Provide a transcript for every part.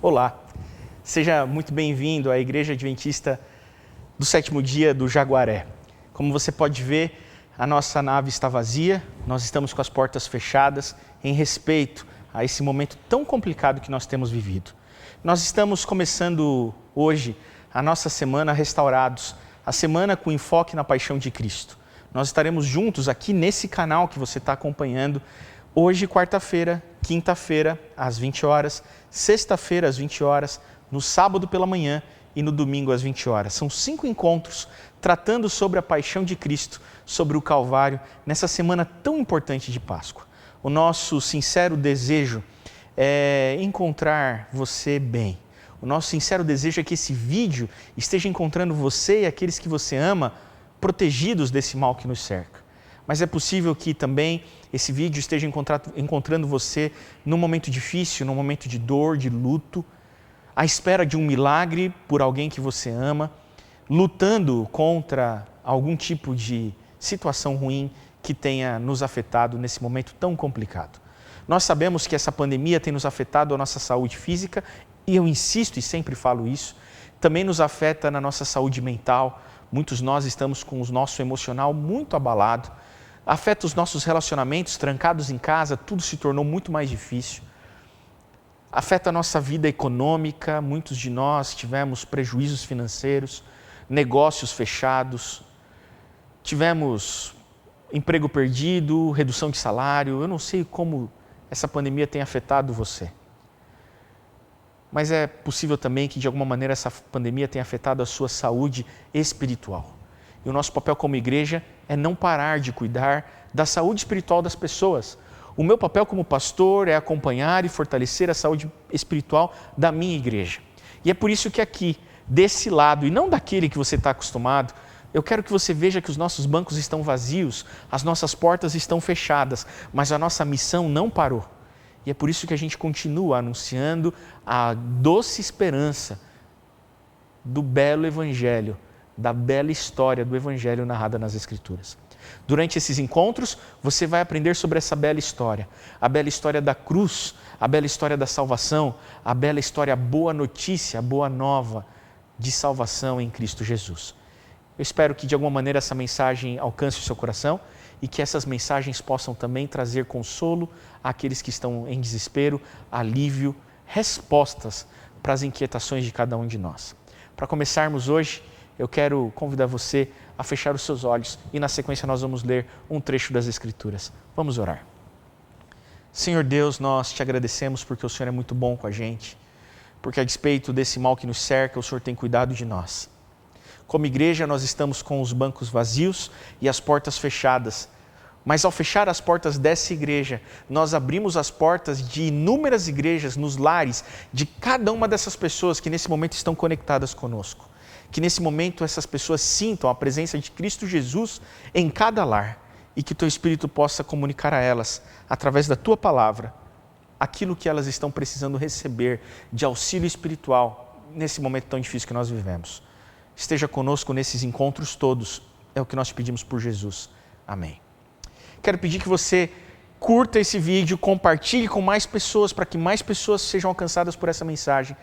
Olá, seja muito bem-vindo à Igreja Adventista do Sétimo Dia do Jaguaré. Como você pode ver, a nossa nave está vazia, nós estamos com as portas fechadas em respeito a esse momento tão complicado que nós temos vivido. Nós estamos começando hoje a nossa semana Restaurados, a semana com enfoque na paixão de Cristo. Nós estaremos juntos aqui nesse canal que você está acompanhando, hoje, quarta-feira, quinta-feira, às 20 horas, sexta-feira, às 20 horas, no sábado pela manhã e no domingo, às 20 horas. São 5 encontros tratando sobre a paixão de Cristo, sobre o Calvário, nessa semana tão importante de Páscoa. O nosso sincero desejo é encontrar você bem. O nosso sincero desejo é que esse vídeo esteja encontrando você e aqueles que você ama protegidos desse mal que nos cerca. Mas é possível que também esse vídeo esteja encontrando você num momento difícil, num momento de dor, de luto, à espera de um milagre por alguém que você ama, lutando contra algum tipo de situação ruim que tenha nos afetado nesse momento tão complicado. Nós sabemos que essa pandemia tem nos afetado a nossa saúde física, e eu insisto e sempre falo isso, também nos afeta na nossa saúde mental. Muitos de nós estamos com o nosso emocional muito abalado, afeta os nossos relacionamentos, trancados em casa, tudo se tornou muito mais difícil. Afeta a nossa vida econômica, muitos de nós tivemos prejuízos financeiros, negócios fechados, tivemos emprego perdido, redução de salário. Eu não sei como essa pandemia tem afetado você. Mas é possível também que de alguma maneira essa pandemia tenha afetado a sua saúde espiritual. E o nosso papel como igreja é não parar de cuidar da saúde espiritual das pessoas. O meu papel como pastor é acompanhar e fortalecer a saúde espiritual da minha igreja. E é por isso que aqui, desse lado, e não daquele que você está acostumado, eu quero que você veja que os nossos bancos estão vazios, as nossas portas estão fechadas, mas a nossa missão não parou. E é por isso que a gente continua anunciando a doce esperança do belo evangelho, da bela história do evangelho narrada nas Escrituras. Durante esses encontros, você vai aprender sobre essa bela história, a bela história da cruz, a bela história da salvação, a bela história, a boa notícia, a boa nova de salvação em Cristo Jesus. Eu espero que de alguma maneira essa mensagem alcance o seu coração e que essas mensagens possam também trazer consolo àqueles que estão em desespero, alívio, respostas para as inquietações de cada um de nós. Para começarmos hoje, eu quero convidar você a fechar os seus olhos e na sequência nós vamos ler um trecho das Escrituras. Vamos orar. Senhor Deus, nós te agradecemos porque o Senhor é muito bom com a gente, porque a despeito desse mal que nos cerca, o Senhor tem cuidado de nós. Como igreja, nós estamos com os bancos vazios e as portas fechadas, mas ao fechar as portas dessa igreja, nós abrimos as portas de inúmeras igrejas nos lares de cada uma dessas pessoas que nesse momento estão conectadas conosco. Que nesse momento essas pessoas sintam a presença de Cristo Jesus em cada lar e que Teu Espírito possa comunicar a elas, através da Tua palavra, aquilo que elas estão precisando receber de auxílio espiritual nesse momento tão difícil que nós vivemos. Esteja conosco nesses encontros todos, é o que nós te pedimos por Jesus. Amém. Quero pedir que você curta esse vídeo, compartilhe com mais pessoas, para que mais pessoas sejam alcançadas por essa mensagem.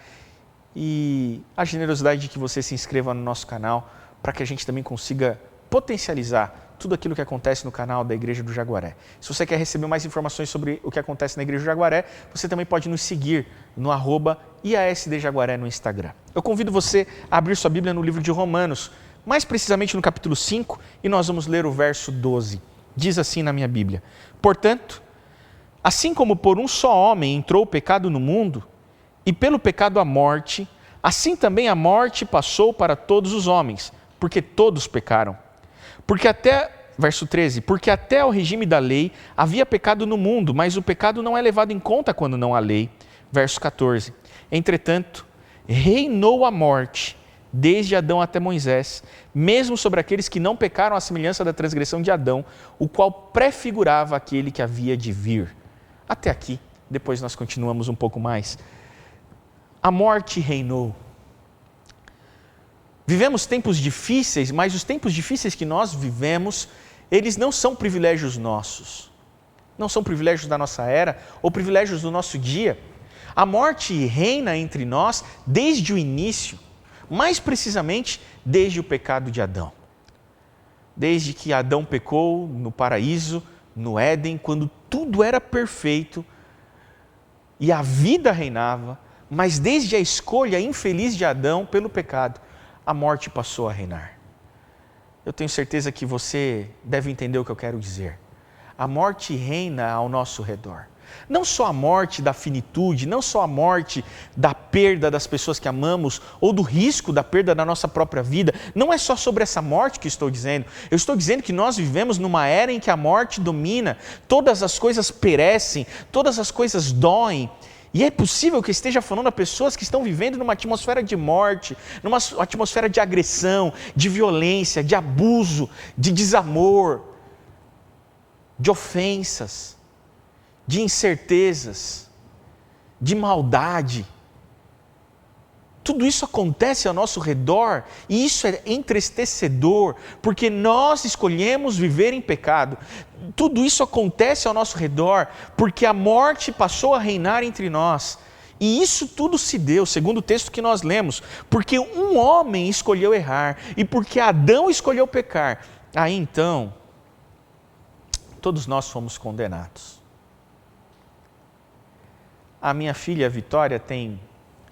E a generosidade de que você se inscreva no nosso canal, para que a gente também consiga potencializar tudo aquilo que acontece no canal da Igreja do Jaguaré. Se você quer receber mais informações sobre o que acontece na Igreja do Jaguaré, você também pode nos seguir no @IASDJaguaré no Instagram. Eu convido você a abrir sua Bíblia no livro de Romanos, mais precisamente no capítulo 5, e nós vamos ler o verso 12. Diz assim na minha Bíblia: Portanto, assim como por um só homem entrou o pecado no mundo, e pelo pecado a morte, assim também a morte passou para todos os homens, porque todos pecaram. Verso 13, porque até ao regime da lei havia pecado no mundo, mas o pecado não é levado em conta quando não há lei. Verso 14, entretanto, reinou a morte, desde Adão até Moisés, mesmo sobre aqueles que não pecaram à semelhança da transgressão de Adão, o qual prefigurava aquele que havia de vir. Até aqui, depois nós continuamos um pouco mais. A morte reinou. Vivemos tempos difíceis, mas os tempos difíceis que nós vivemos, eles não são privilégios nossos. Não são privilégios da nossa era ou privilégios do nosso dia. A morte reina entre nós desde o início, mais precisamente desde o pecado de Adão. Desde que Adão pecou no paraíso, no Éden, quando tudo era perfeito e a vida reinava, mas desde a escolha infeliz de Adão pelo pecado, a morte passou a reinar. Eu tenho certeza que você deve entender o que eu quero dizer. A morte reina ao nosso redor. Não só a morte da finitude, não só a morte da perda das pessoas que amamos ou do risco da perda da nossa própria vida. Não é só sobre essa morte que estou dizendo. Eu estou dizendo que nós vivemos numa era em que a morte domina, todas as coisas perecem, todas as coisas doem. E é possível que esteja falando a pessoas que estão vivendo numa atmosfera de morte, numa atmosfera de agressão, de violência, de abuso, de desamor, de ofensas, de incertezas, de maldade. Tudo isso acontece ao nosso redor e isso é entristecedor, porque nós escolhemos viver em pecado. Tudo isso acontece ao nosso redor porque a morte passou a reinar entre nós. E isso tudo se deu, segundo o texto que nós lemos, porque um homem escolheu errar e porque Adão escolheu pecar. Aí então, todos nós fomos condenados. A minha filha Vitória tem,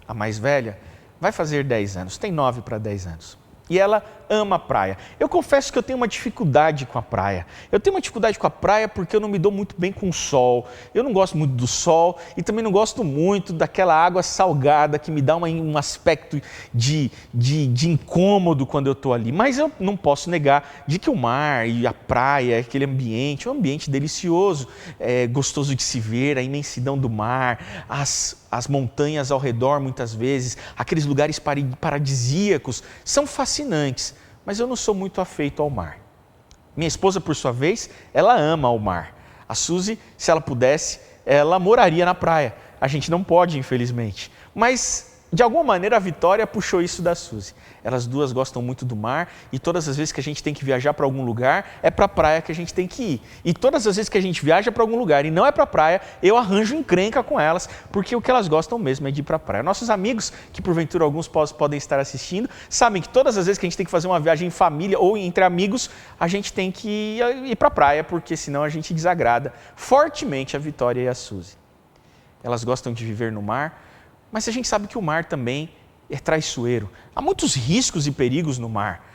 a mais velha, vai fazer 10 anos, tem 9 para 10 anos. E ela ama a praia. Eu confesso que eu tenho uma dificuldade com a praia. Eu tenho uma dificuldade com a praia porque eu não me dou muito bem com o sol. Eu não gosto muito do sol e também não gosto muito daquela água salgada que me dá um aspecto de incômodo quando eu estou ali. Mas eu não posso negar de que o mar e a praia, aquele ambiente, é um ambiente delicioso, é gostoso de se ver, a imensidão do mar, as montanhas ao redor muitas vezes, aqueles lugares paradisíacos, são fascinantes, mas eu não sou muito afeito ao mar. Minha esposa, por sua vez, ela ama o mar. A Suzy, se ela pudesse, ela moraria na praia. A gente não pode, infelizmente. Mas, de alguma maneira, a Vitória puxou isso da Suzy. Elas duas gostam muito do mar e todas as vezes que a gente tem que viajar para algum lugar, é para a praia que a gente tem que ir. E todas as vezes que a gente viaja para algum lugar e não é para a praia, eu arranjo encrenca com elas, porque o que elas gostam mesmo é de ir para a praia. Nossos amigos, que porventura alguns podem estar assistindo, sabem que todas as vezes que a gente tem que fazer uma viagem em família ou entre amigos, a gente tem que ir para a praia, porque senão a gente desagrada fortemente a Vitória e a Suzy. Elas gostam de viver no mar, mas a gente sabe que o mar também é traiçoeiro. Há muitos riscos e perigos no mar.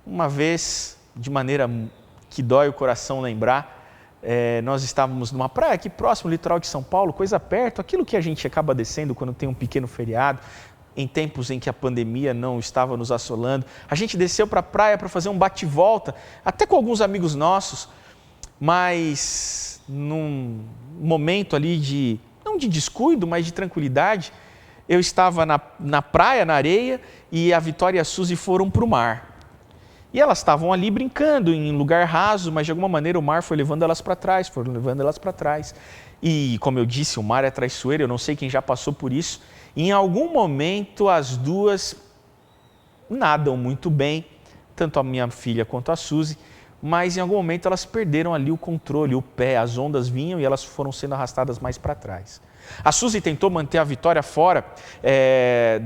Uma vez, de maneira que dói o coração lembrar, nós estávamos numa praia aqui próximo, litoral de São Paulo, coisa perto, aquilo que a gente acaba descendo quando tem um pequeno feriado, em tempos em que a pandemia não estava nos assolando. A gente desceu para a praia para fazer um bate-volta, até com alguns amigos nossos, mas num momento ali não de descuido, mas de tranquilidade, eu estava na praia, na areia, e a Vitória e a Suzy foram para o mar. E elas estavam ali brincando em lugar raso, mas de alguma maneira o mar foi levando elas para trás, E, como eu disse, o mar é traiçoeiro, eu não sei quem já passou por isso. E em algum momento as duas nadam muito bem, tanto a minha filha quanto a Suzy, mas em algum momento elas perderam ali o controle, o pé, as ondas vinham e elas foram sendo arrastadas mais para trás. A Suzy tentou manter a Vitória fora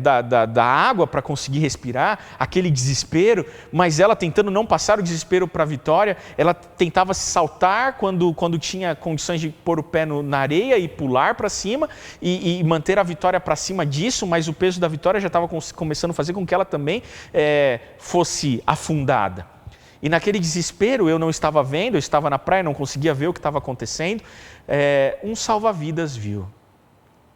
da água para conseguir respirar, aquele desespero, mas ela tentando não passar o desespero para a Vitória, ela tentava se saltar quando tinha condições de pôr o pé na areia e pular para cima e manter a Vitória para cima disso, mas o peso da Vitória já estava começando a fazer com que ela também fosse afundada. E naquele desespero eu não estava vendo, eu estava na praia, não conseguia ver o que estava acontecendo, um salva-vidas viu.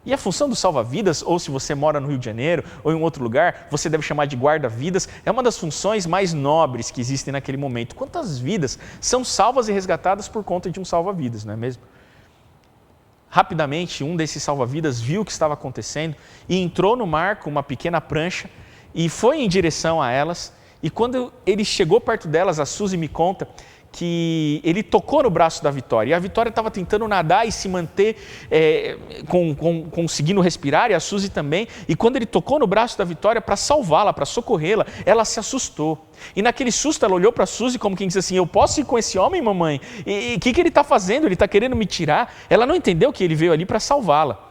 E a função do salva-vidas, ou se você mora no Rio de Janeiro ou em um outro lugar, você deve chamar de guarda-vidas, é uma das funções mais nobres que existem naquele momento. Quantas vidas são salvas e resgatadas por conta de um salva-vidas, não é mesmo? Rapidamente, um desses salva-vidas viu o que estava acontecendo e entrou no mar com uma pequena prancha e foi em direção a elas. E quando ele chegou perto delas, a Suzy me conta que ele tocou no braço da Vitória. E a Vitória estava tentando nadar e se manter, conseguindo respirar, e a Suzy também. E quando ele tocou no braço da Vitória para salvá-la, para socorrê-la, ela se assustou. E naquele susto ela olhou para a Suzy como quem disse assim, eu posso ir com esse homem, mamãe? E o que ele está fazendo? Ele está querendo me tirar? Ela não entendeu que ele veio ali para salvá-la.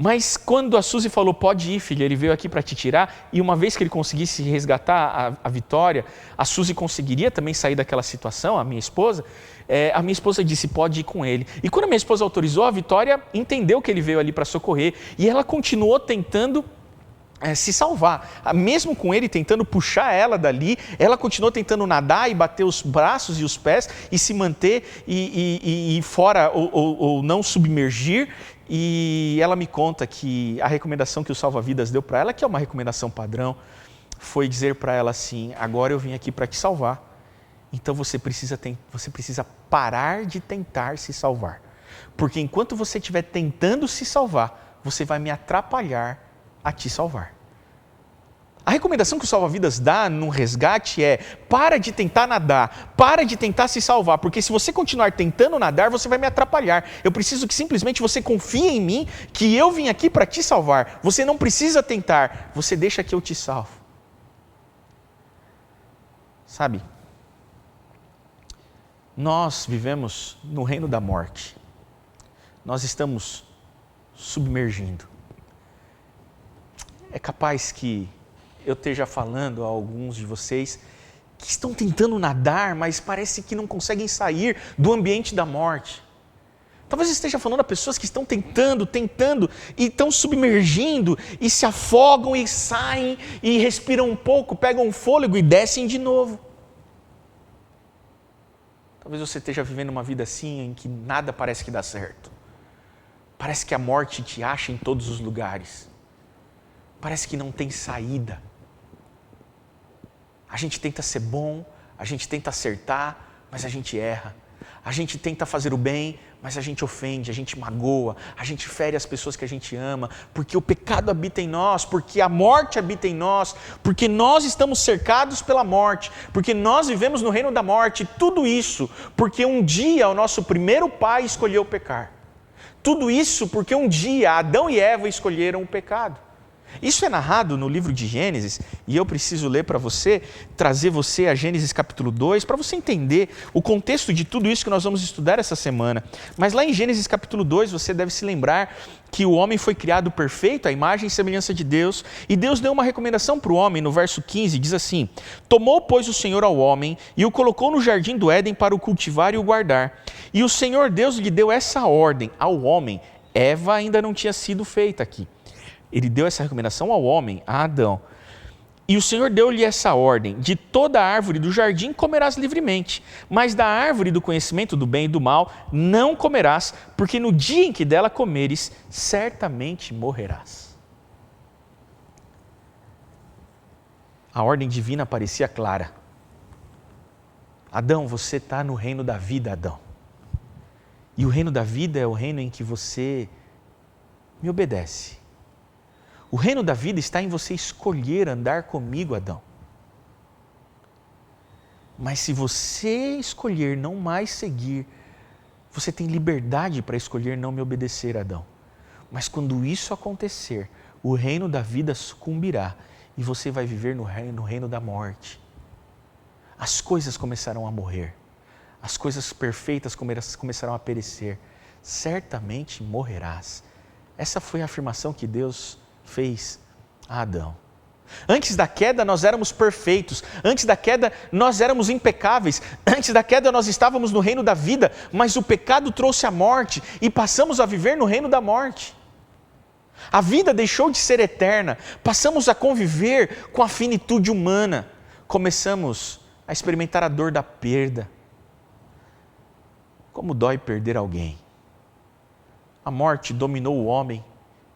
Mas quando a Suzy falou, pode ir, filha, ele veio aqui para te tirar, e uma vez que ele conseguisse resgatar a Vitória, a Suzy conseguiria também sair daquela situação, a minha esposa disse, pode ir com ele. E quando a minha esposa autorizou, a Vitória entendeu que ele veio ali para socorrer, e ela continuou tentando se salvar. Mesmo com ele tentando puxar ela dali, ela continuou tentando nadar e bater os braços e os pés e se manter e fora ou não submergir. E ela me conta que a recomendação que o Salva-Vidas deu para ela, que é uma recomendação padrão, foi dizer para ela assim, agora eu vim aqui para te salvar, então você precisa parar de tentar se salvar. Porque enquanto você estiver tentando se salvar, você vai me atrapalhar a te salvar. A recomendação que o Salva-Vidas dá num resgate é, para de tentar nadar, para de tentar se salvar, porque se você continuar tentando nadar, você vai me atrapalhar. Eu preciso que simplesmente você confie em mim, que eu vim aqui para te salvar. Você não precisa tentar, você deixa que eu te salvo. Sabe, nós vivemos no reino da morte. Nós estamos submergindo. É capaz que eu esteja falando a alguns de vocês que estão tentando nadar, mas parece que não conseguem sair do ambiente da morte. Talvez eu esteja falando a pessoas que estão tentando, e estão submergindo, e se afogam e saem, e respiram um pouco, pegam um fôlego e descem de novo. Talvez você esteja vivendo uma vida assim, em que nada parece que dá certo. Parece que a morte te acha em todos os lugares. Parece que não tem saída. A gente tenta ser bom, a gente tenta acertar, mas a gente erra. A gente tenta fazer o bem, mas a gente ofende, a gente magoa, a gente fere as pessoas que a gente ama, porque o pecado habita em nós, porque a morte habita em nós, porque nós estamos cercados pela morte, porque nós vivemos no reino da morte, tudo isso porque um dia o nosso primeiro pai escolheu pecar. Tudo isso porque um dia Adão e Eva escolheram o pecado. Isso é narrado no livro de Gênesis, e eu preciso ler para você, trazer você a Gênesis capítulo 2, para você entender o contexto de tudo isso que nós vamos estudar essa semana. Mas lá em Gênesis capítulo 2, você deve se lembrar que o homem foi criado perfeito, à imagem e semelhança de Deus, e Deus deu uma recomendação para o homem, no verso 15, diz assim, tomou, pois, o Senhor ao homem, e o colocou no jardim do Éden para o cultivar e o guardar. E o Senhor Deus lhe deu essa ordem ao homem. Eva ainda não tinha sido feita aqui. Ele deu essa recomendação ao homem, a Adão. E o Senhor deu-lhe essa ordem, de toda a árvore do jardim comerás livremente, mas da árvore do conhecimento do bem e do mal não comerás, porque no dia em que dela comeres, certamente morrerás. A ordem divina parecia clara. Adão, você está no reino da vida, Adão. E o reino da vida é o reino em que você me obedece. O reino da vida está em você escolher andar comigo, Adão. Mas se você escolher não mais seguir, você tem liberdade para escolher não me obedecer, Adão. Mas quando isso acontecer, o reino da vida sucumbirá e você vai viver no reino da morte. As coisas começarão a morrer. As coisas perfeitas começarão a perecer. Certamente morrerás. Essa foi a afirmação que Deus fez a Adão. Antes da queda nós éramos perfeitos, antes da queda nós éramos impecáveis, antes da queda nós estávamos no reino da vida, mas o pecado trouxe a morte e passamos a viver no reino da morte. A vida deixou de ser eterna, passamos a conviver com a finitude humana, começamos a experimentar a dor da perda. Como dói perder alguém. A morte dominou o homem,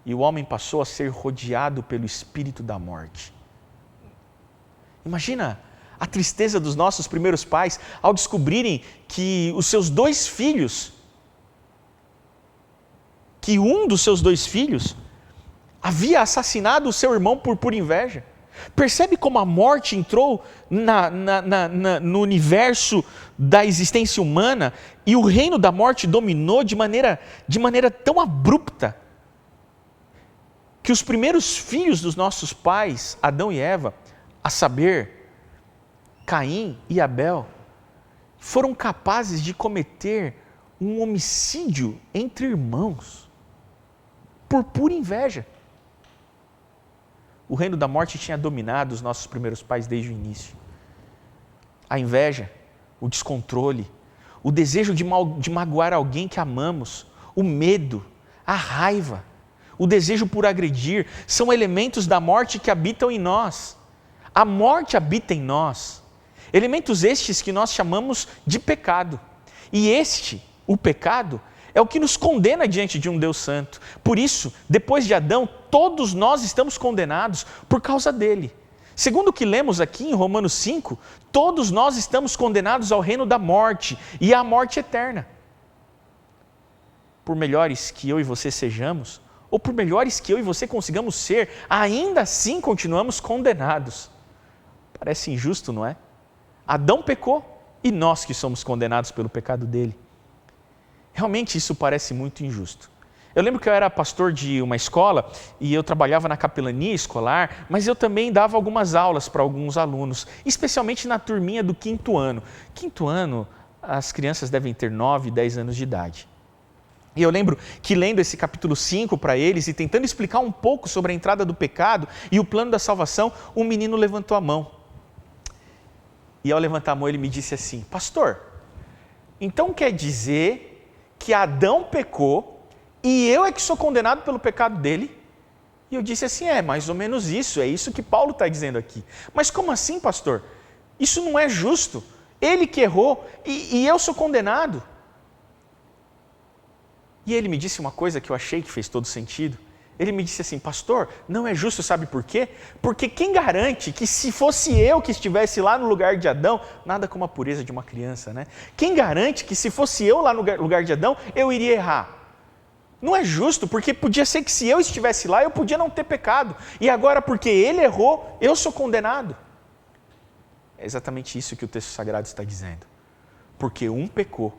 e o homem passou a ser rodeado pelo espírito da morte. Imagina a tristeza dos nossos primeiros pais ao descobrirem que os seus dois filhos, que um dos seus dois filhos havia assassinado o seu irmão por pura inveja. Percebe como a morte entrou no universo da existência humana e o reino da morte dominou de maneira tão abrupta que os primeiros filhos dos nossos pais, Adão e Eva, a saber, Caim e Abel, foram capazes de cometer um homicídio entre irmãos. por pura inveja. O reino da morte tinha dominado os nossos primeiros pais desde o início. A inveja, o descontrole, o desejo de magoar alguém que amamos, o medo, a raiva, o desejo por agredir, são elementos da morte que habitam em nós. A morte habita em nós. Elementos estes que nós chamamos de pecado. E o pecado, é o que nos condena diante de um Deus santo. Por isso, depois de Adão, todos nós estamos condenados por causa dele. Segundo o que lemos aqui em Romanos 5, todos nós estamos condenados ao reino da morte e à morte eterna. Por melhores que eu e você sejamos, ou por melhores que eu e você consigamos ser, ainda assim continuamos condenados. Parece injusto, não é? Adão pecou e nós que somos condenados pelo pecado dele. Realmente isso parece muito injusto. Eu lembro que eu era pastor de uma escola e eu trabalhava na capelania escolar, mas eu também dava algumas aulas para alguns alunos, especialmente na turminha do 5º ano. 5º ano, as crianças devem ter 9, 10 anos de idade. E eu lembro que lendo esse capítulo 5 para eles e tentando explicar um pouco sobre a entrada do pecado e o plano da salvação, um menino levantou a mão. E ao levantar a mão ele me disse assim: pastor, então quer dizer que Adão pecou e eu é que sou condenado pelo pecado dele? E eu disse assim: é mais ou menos isso, é isso que Paulo está dizendo aqui. Mas como assim, pastor? Isso não é justo. Ele que errou e eu sou condenado. E ele me disse uma coisa que eu achei que fez todo sentido. Ele me disse assim: pastor, não é justo, sabe por quê? Porque quem garante que se fosse eu que estivesse lá no lugar de Adão, nada como a pureza de uma criança, né? Quem garante que se fosse eu lá no lugar de Adão, eu iria errar? Não é justo, porque podia ser que se eu estivesse lá, eu podia não ter pecado. E agora, porque ele errou, eu sou condenado. É exatamente isso que o texto sagrado está dizendo. Porque um pecou,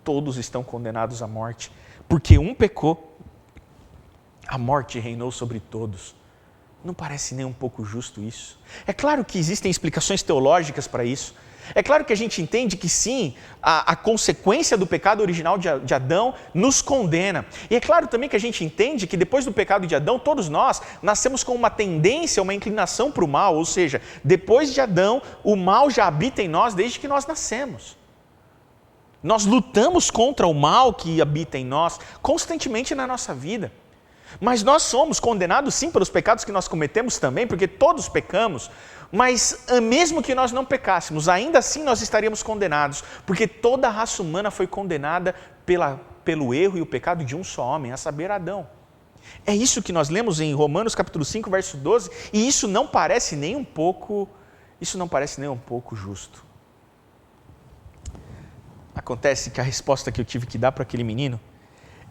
todos estão condenados à morte. Porque um pecou, a morte reinou sobre todos. Não parece nem um pouco justo isso? É claro que existem explicações teológicas para isso. É claro que a gente entende que sim, a consequência do pecado original de Adão nos condena. E é claro também que a gente entende que depois do pecado de Adão, todos nós nascemos com uma tendência, uma inclinação para o mal. Ou seja, depois de Adão, o mal já habita em nós desde que nós nascemos. Nós lutamos contra o mal que habita em nós constantemente na nossa vida. Mas nós somos condenados sim pelos pecados que nós cometemos também, porque todos pecamos, mas mesmo que nós não pecássemos, ainda assim nós estaríamos condenados, porque toda a raça humana foi condenada pelo erro e o pecado de um só homem, a saber, Adão. É isso que nós lemos em Romanos capítulo 5, verso 12, e isso não parece nem um pouco justo. Acontece que a resposta que eu tive que dar para aquele menino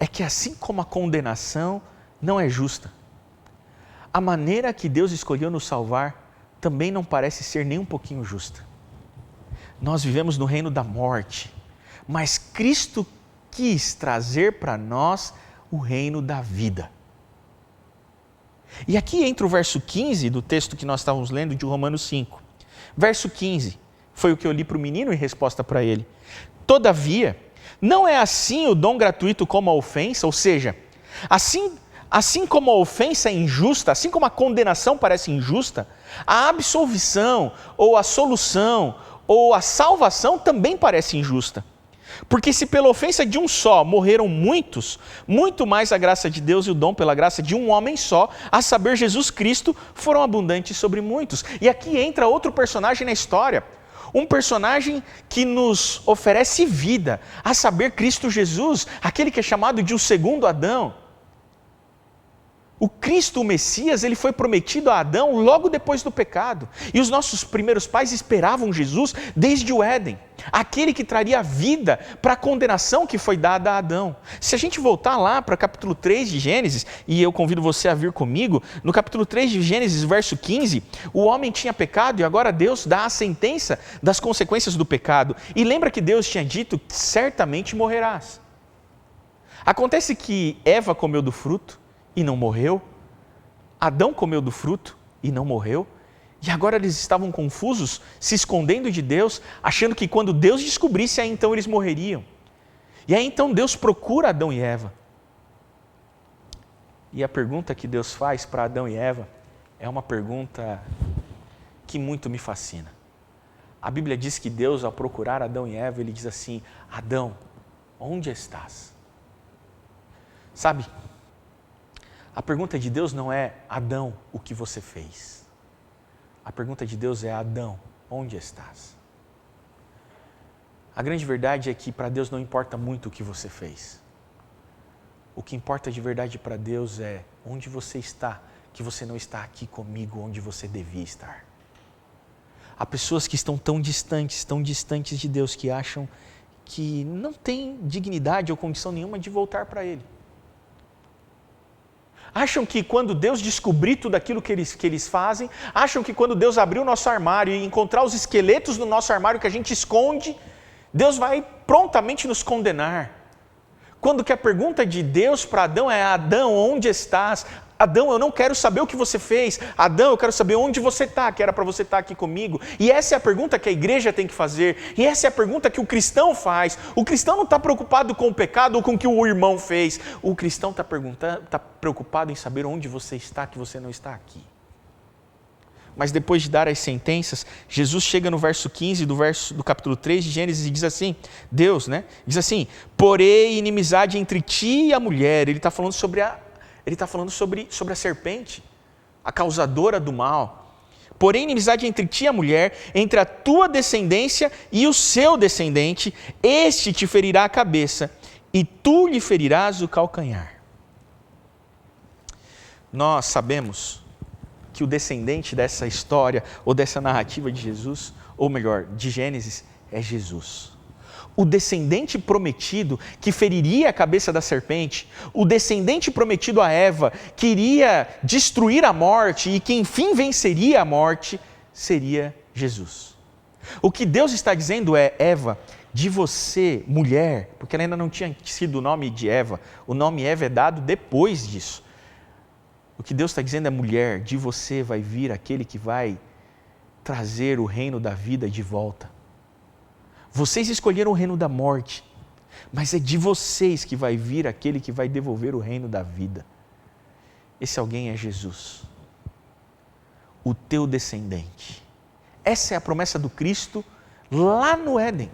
é que assim como a condenação não é justa, a maneira que Deus escolheu nos salvar também não parece ser nem um pouquinho justa. Nós vivemos no reino da morte, mas Cristo quis trazer para nós o reino da vida. E aqui entra o verso 15 do texto que nós estávamos lendo de Romanos 5. Verso 15 foi o que eu li para o menino em resposta para ele. Todavia, não é assim o dom gratuito como a ofensa, ou seja, assim como a ofensa é injusta, assim como a condenação parece injusta, a absolvição, ou a solução, ou a salvação também parece injusta. Porque se pela ofensa de um só morreram muitos, muito mais a graça de Deus e o dom pela graça de um homem só, a saber, Jesus Cristo, foram abundantes sobre muitos. E aqui entra outro personagem na história. Um personagem que nos oferece vida, a saber, Cristo Jesus, aquele que é chamado de o segundo Adão. O Cristo, o Messias, ele foi prometido a Adão logo depois do pecado. E os nossos primeiros pais esperavam Jesus desde o Éden, aquele que traria vida para a condenação que foi dada a Adão. Se a gente voltar lá para o capítulo 3 de Gênesis, e eu convido você a vir comigo, no capítulo 3 de Gênesis, verso 15, o homem tinha pecado e agora Deus dá a sentença das consequências do pecado. E lembra que Deus tinha dito, certamente morrerás. Acontece que Eva comeu do fruto e não morreu. Adão comeu do fruto e não morreu. E agora eles estavam confusos, se escondendo de Deus, achando que quando Deus descobrisse, aí então eles morreriam. E aí então Deus procura Adão e Eva. E a pergunta que Deus faz para Adão e Eva é uma pergunta que muito me fascina. A Bíblia diz que Deus, ao procurar Adão e Eva, ele diz assim: Adão, onde estás? Sabe, a pergunta de Deus não é: Adão, o que você fez? A pergunta de Deus é: Adão, onde estás? A grande verdade é que para Deus não importa muito o que você fez. O que importa de verdade para Deus é onde você está, que você não está aqui comigo onde você devia estar. Há pessoas que estão tão distantes de Deus, que acham que não tem dignidade ou condição nenhuma de voltar para Ele. Acham que quando Deus descobrir tudo aquilo que eles fazem, acham que quando Deus abrir o nosso armário e encontrar os esqueletos no nosso armário que a gente esconde, Deus vai prontamente nos condenar. Quando que a pergunta de Deus para Adão é: Adão, onde estás? Adão, eu não quero saber o que você fez. Adão, eu quero saber onde você está, que era para você estar aqui comigo. E essa é a pergunta que a igreja tem que fazer. E essa é a pergunta que o cristão faz. O cristão não está preocupado com o pecado ou com o que o irmão fez. O cristão está preocupado em saber onde você está, que você não está aqui. Mas depois de dar as sentenças, Jesus chega no verso 15 do capítulo 3 de Gênesis e diz assim, Deus, diz assim: porém inimizade entre ti e a mulher. Ele está falando sobre a serpente, a causadora do mal. Porém inimizade entre ti e a mulher, entre a tua descendência e o seu descendente, este te ferirá a cabeça e tu lhe ferirás o calcanhar. Nós sabemos que o descendente dessa história, ou dessa narrativa de Jesus, ou melhor, de Gênesis, é Jesus. O descendente prometido que feriria a cabeça da serpente, o descendente prometido a Eva, que iria destruir a morte e que enfim venceria a morte, seria Jesus. O que Deus está dizendo é: Eva, de você, mulher, porque ela ainda não tinha sido o nome de Eva, o nome Eva é dado depois disso. O que Deus está dizendo é: mulher, de você vai vir aquele que vai trazer o reino da vida de volta. Vocês escolheram o reino da morte, mas é de vocês que vai vir aquele que vai devolver o reino da vida. Esse alguém é Jesus, o teu descendente. Essa é a promessa do Cristo lá no Éden.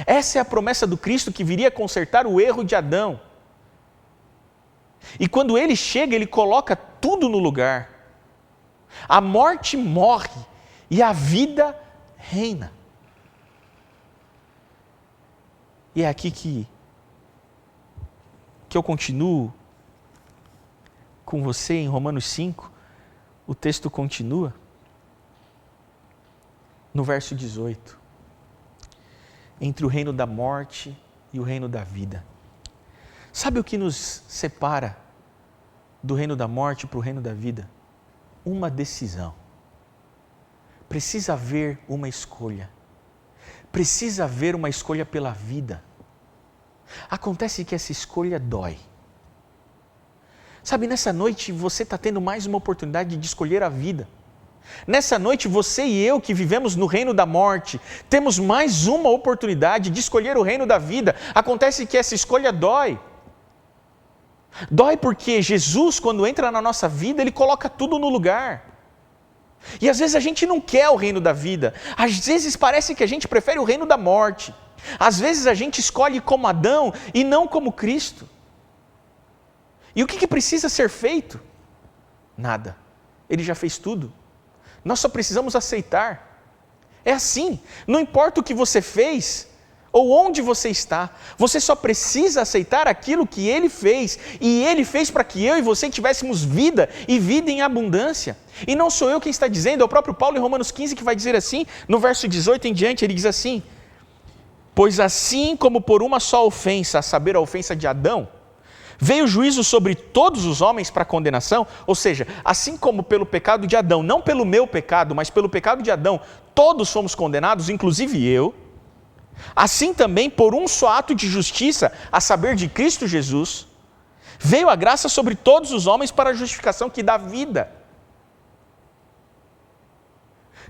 Essa é a promessa do Cristo que viria consertar o erro de Adão. E quando ele chega, ele coloca tudo no lugar. A morte morre e a vida reina. E é aqui que eu continuo com você em Romanos 5. O texto continua no verso 18. Entre o reino da morte e o reino da vida. Sabe o que nos separa do reino da morte para o reino da vida? Uma decisão. Precisa haver uma escolha. Precisa haver uma escolha pela vida. Acontece que essa escolha dói. Sabe, nessa noite você está tendo mais uma oportunidade de escolher a vida. Nessa noite você e eu que vivemos no reino da morte, temos mais uma oportunidade de escolher o reino da vida. Acontece que essa escolha dói. Dói porque Jesus, quando entra na nossa vida, Ele coloca tudo no lugar. E às vezes a gente não quer o reino da vida. Às vezes parece que a gente prefere o reino da morte. Às vezes a gente escolhe como Adão e não como Cristo. E o que precisa ser feito? Nada. Ele já fez tudo. Nós só precisamos aceitar. É assim. Não importa o que você fez ou onde você está, você só precisa aceitar aquilo que Ele fez, e Ele fez para que eu e você tivéssemos vida, e vida em abundância. E não sou eu quem está dizendo, é o próprio Paulo em Romanos 15 que vai dizer assim, no verso 18 em diante, ele diz assim: pois assim como por uma só ofensa, a saber a ofensa de Adão, veio o juízo sobre todos os homens para condenação, ou seja, assim como pelo pecado de Adão, não pelo meu pecado, mas pelo pecado de Adão, todos fomos condenados, inclusive eu, assim também por um só ato de justiça, a saber de Cristo Jesus, veio a graça sobre todos os homens para a justificação que dá vida.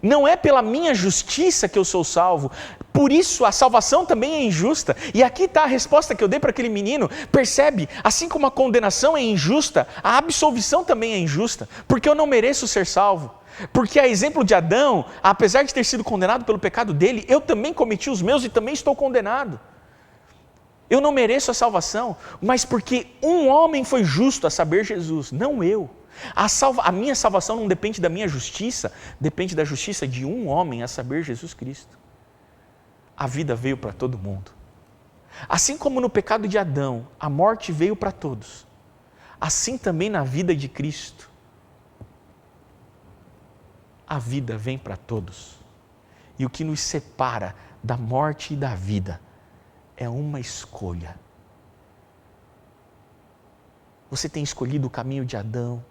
Não é pela minha justiça que eu sou salvo. Por isso a salvação também é injusta. E aqui está a resposta que eu dei para aquele menino. Percebe? Assim como a condenação é injusta, a absolvição também é injusta. Porque eu não mereço ser salvo. Porque a exemplo de Adão, apesar de ter sido condenado pelo pecado dele, eu também cometi os meus e também estou condenado. Eu não mereço a salvação, mas porque um homem foi justo, a saber, Jesus, não eu. A minha salvação não depende da minha justiça, depende da justiça de um homem, a saber, Jesus Cristo. A vida veio para todo mundo. Assim como no pecado de Adão, a morte veio para todos, assim também na vida de Cristo, a vida vem para todos. E o que nos separa da morte e da vida é uma escolha. Você tem escolhido o caminho de Adão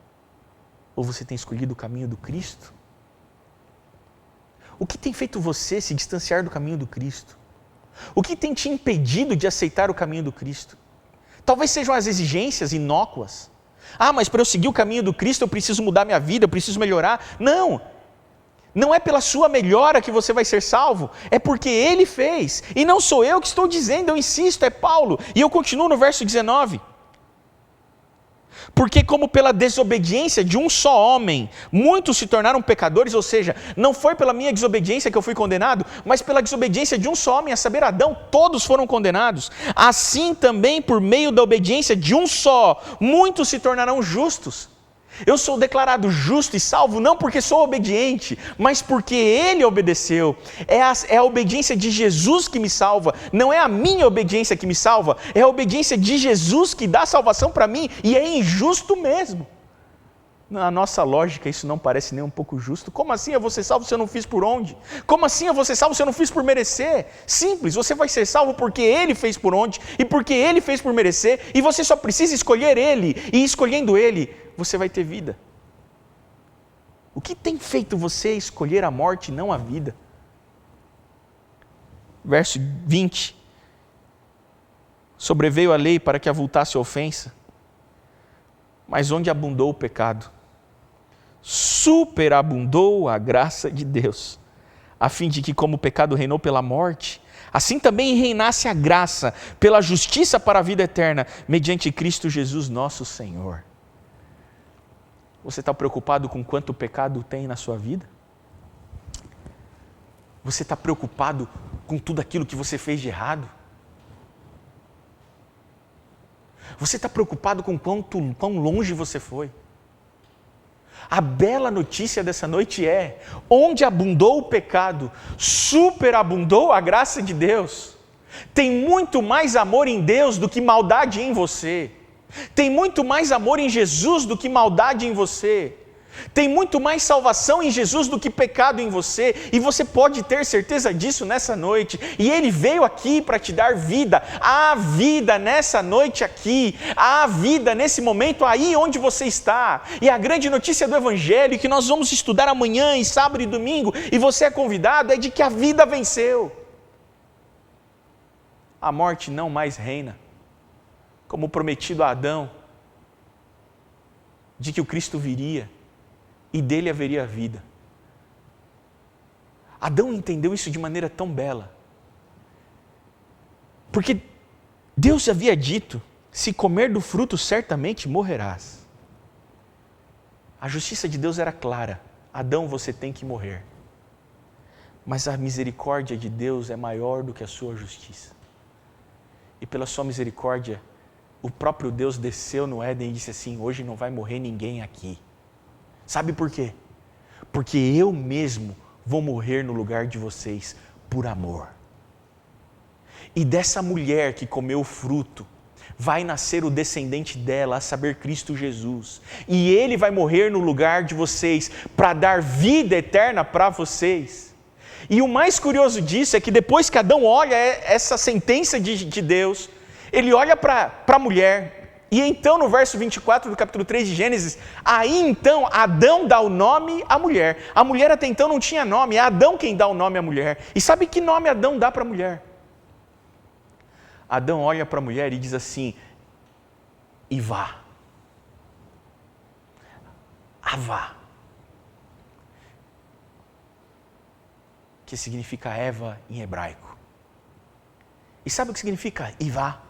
ou você tem escolhido o caminho do Cristo? O que tem feito você se distanciar do caminho do Cristo? O que tem te impedido de aceitar o caminho do Cristo? Talvez sejam as exigências inócuas. Mas para eu seguir o caminho do Cristo eu preciso mudar minha vida, eu preciso melhorar. Não! Não é pela sua melhora que você vai ser salvo, é porque Ele fez. E não sou eu que estou dizendo, eu insisto, é Paulo. E eu continuo no verso 19. Porque como pela desobediência de um só homem, muitos se tornaram pecadores, ou seja, não foi pela minha desobediência que eu fui condenado, mas pela desobediência de um só homem, a saber, Adão, todos foram condenados. Assim também, por meio da obediência de um só, muitos se tornarão justos. Eu sou declarado justo e salvo não porque sou obediente, mas porque Ele obedeceu. É a obediência de Jesus que me salva, não é a minha obediência que me salva, é a obediência de Jesus que dá salvação para mim, e é injusto mesmo. Na nossa lógica isso não parece nem um pouco justo. Como assim eu vou ser salvo se eu não fiz por onde? Como assim eu vou ser salvo se eu não fiz por merecer? Simples, você vai ser salvo porque Ele fez por onde, e porque Ele fez por merecer, e você só precisa escolher Ele, e escolhendo Ele, você vai ter vida. O que tem feito você escolher a morte e não a vida? Verso 20. Sobreveio a lei para que avultasse a ofensa, mas onde abundou o pecado, superabundou a graça de Deus, a fim de que como o pecado reinou pela morte, assim também reinasse a graça pela justiça para a vida eterna, mediante Cristo Jesus nosso Senhor. Você está preocupado com quanto pecado tem na sua vida? Você está preocupado com tudo aquilo que você fez de errado? Você está preocupado com quão longe você foi? A bela notícia dessa noite é: onde abundou o pecado, superabundou a graça de Deus. Tem muito mais amor em Deus do que maldade em você. Tem muito mais amor em Jesus do que maldade em você. Tem muito mais salvação em Jesus do que pecado em você, e você pode ter certeza disso nessa noite. E Ele veio aqui para te dar vida, a vida nessa noite aqui, a vida nesse momento aí onde você está. E a grande notícia do Evangelho, que nós vamos estudar amanhã e sábado e domingo, e você é convidado, é de que a vida venceu. A morte não mais reina, como prometido a Adão, de que o Cristo viria e dele haveria vida. Adão entendeu isso de maneira tão bela, porque Deus havia dito: se comer do fruto certamente morrerás. A justiça de Deus era clara: Adão, você tem que morrer. Mas a misericórdia de Deus é maior do que a sua justiça, e pela sua misericórdia o próprio Deus desceu no Éden e disse assim: hoje não vai morrer ninguém aqui. Sabe por quê? Porque eu mesmo vou morrer no lugar de vocês por amor. E dessa mulher que comeu o fruto, vai nascer o descendente dela, a saber, Cristo Jesus. E Ele vai morrer no lugar de vocês, para dar vida eterna para vocês. E o mais curioso disso é que depois que Adão olha essa sentença de Deus, ele olha para a mulher. E então no verso 24 do capítulo 3 de Gênesis, aí então Adão dá o nome à mulher. A mulher até então não tinha nome, é Adão quem dá o nome à mulher. E sabe que nome Adão dá para a mulher? Adão olha para a mulher e diz assim: Ivá. Avá. que significa Eva em hebraico. E sabe o que significa Ivá?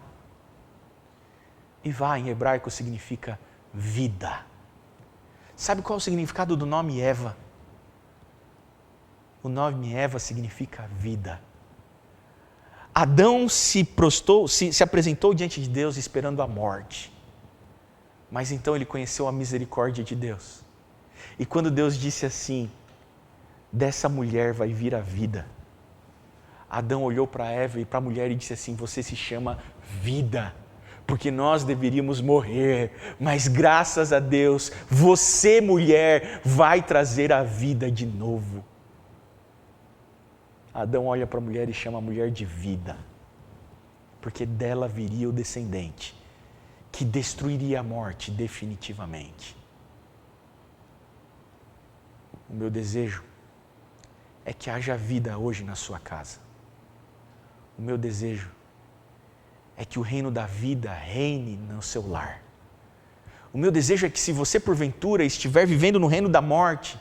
Ivá em hebraico significa vida. Sabe qual é o significado do nome Eva? O nome Eva significa vida. Adão se apresentou diante de Deus esperando a morte. Mas então ele conheceu a misericórdia de Deus. E quando Deus disse assim, dessa mulher vai vir a vida, Adão olhou para Eva e para a mulher e disse assim, você se chama vida, porque nós deveríamos morrer, mas graças a Deus, você mulher vai trazer a vida de novo. Adão olha para a mulher e chama a mulher de vida, porque dela viria o descendente, que destruiria a morte definitivamente. O meu desejo é que haja vida hoje na sua casa. O meu desejo é que o reino da vida reine no seu lar. O meu desejo é que se você porventura estiver vivendo no reino da morte,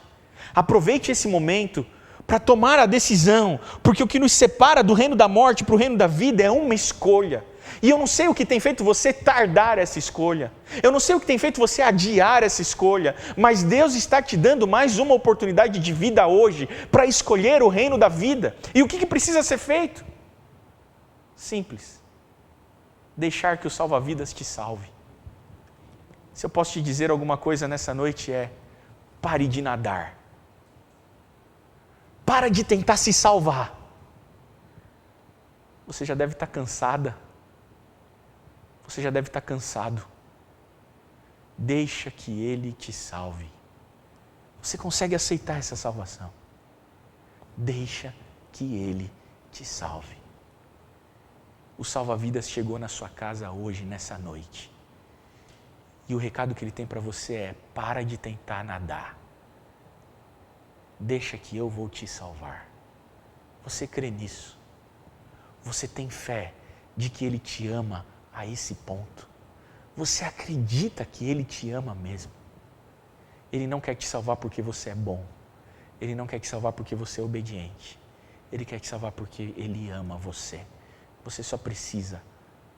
aproveite esse momento para tomar a decisão, porque o que nos separa do reino da morte para o reino da vida é uma escolha. E eu não sei o que tem feito você tardar essa escolha. Eu não sei o que tem feito você adiar essa escolha. Mas Deus está te dando mais uma oportunidade de vida hoje para escolher o reino da vida. E o que precisa ser feito? Simples. Deixar que o salva-vidas te salve. Se eu posso te dizer alguma coisa nessa noite é: pare de nadar. Para de tentar se salvar. Você já deve estar cansada. Você já deve estar cansado. Deixa que Ele te salve. Você consegue aceitar essa salvação? Deixa que Ele te salve. O salva-vidas chegou na sua casa hoje, nessa noite. E o recado que Ele tem para você é: para de tentar nadar. Deixa que eu vou te salvar. Você crê nisso? Você tem fé de que Ele te ama a esse ponto? Você acredita que Ele te ama mesmo? Ele não quer te salvar porque você é bom. Ele não quer te salvar porque você é obediente. Ele quer te salvar porque Ele ama você. Você só precisa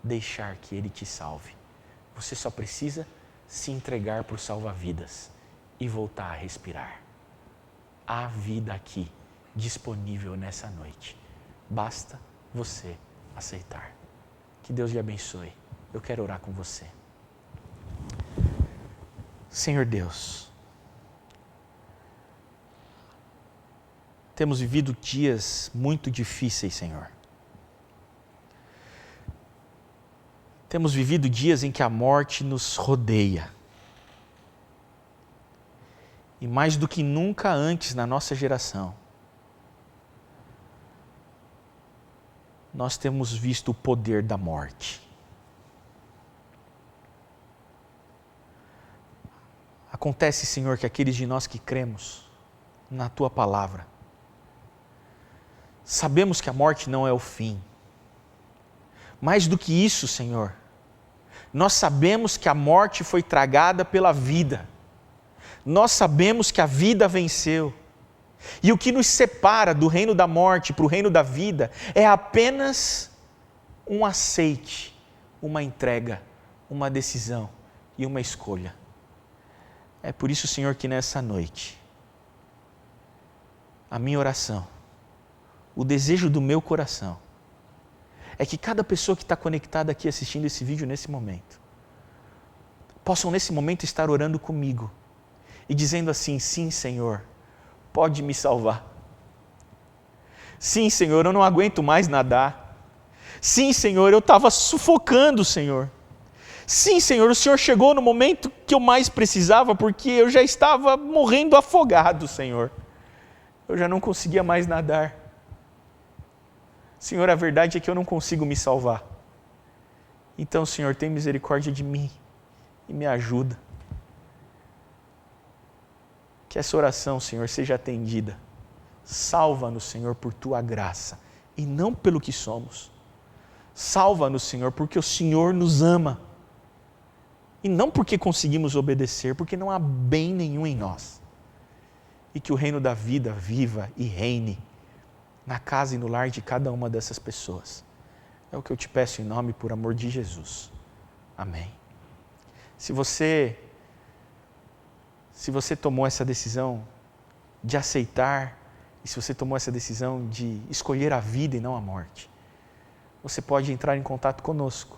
deixar que Ele te salve. Você só precisa se entregar para o salva-vidas e voltar a respirar. Há vida aqui, disponível nessa noite. Basta você aceitar. Que Deus lhe abençoe. Eu quero orar com você. Senhor Deus, temos vivido dias muito difíceis, Senhor. Temos vivido dias em que a morte nos rodeia. E mais do que nunca antes na nossa geração, nós temos visto o poder da morte. Acontece, Senhor, que aqueles de nós que cremos na Tua palavra, sabemos que a morte não é o fim. Mais do que isso, Senhor, nós sabemos que a morte foi tragada pela vida. Nós sabemos que a vida venceu. E o que nos separa do reino da morte para o reino da vida é apenas um aceite, uma entrega, uma decisão e uma escolha. É por isso, Senhor, que nessa noite, a minha oração, o desejo do meu coração, é que cada pessoa que está conectada aqui assistindo esse vídeo nesse momento, possam nesse momento estar orando comigo e dizendo assim: sim, Senhor, pode me salvar. Sim, Senhor, eu não aguento mais nadar. Sim, Senhor, eu estava sufocando, Senhor. Sim, Senhor, o Senhor chegou no momento que eu mais precisava, porque eu já estava morrendo afogado, Senhor. Eu já não conseguia mais nadar. Senhor, a verdade é que eu não consigo me salvar. Então, Senhor, tem misericórdia de mim e me ajuda. Que essa oração, Senhor, seja atendida. Salva-nos, Senhor, por Tua graça e não pelo que somos. Salva-nos, Senhor, porque o Senhor nos ama. E não porque conseguimos obedecer, porque não há bem nenhum em nós. E que o reino da vida viva e reine na casa e no lar de cada uma dessas pessoas. É o que eu te peço em nome, por amor de Jesus. Amém. Se você tomou essa decisão de aceitar, e se você tomou essa decisão de escolher a vida e não a morte, você pode entrar em contato conosco.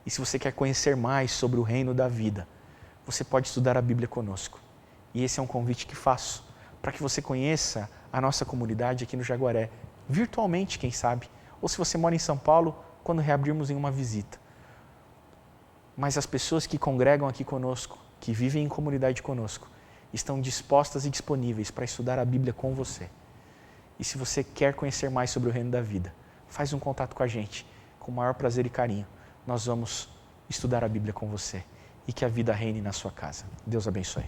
E se você quer conhecer mais sobre o reino da vida, você pode estudar a Bíblia conosco. E esse é um convite que faço, para que você conheça a nossa comunidade aqui no Jaguaré, virtualmente, quem sabe, ou se você mora em São Paulo, quando reabrirmos em uma visita. Mas as pessoas que congregam aqui conosco, que vivem em comunidade conosco, estão dispostas e disponíveis para estudar a Bíblia com você. E se você quer conhecer mais sobre o reino da vida, faz um contato com a gente, com o maior prazer e carinho. Nós vamos estudar a Bíblia com você e que a vida reine na sua casa. Deus abençoe.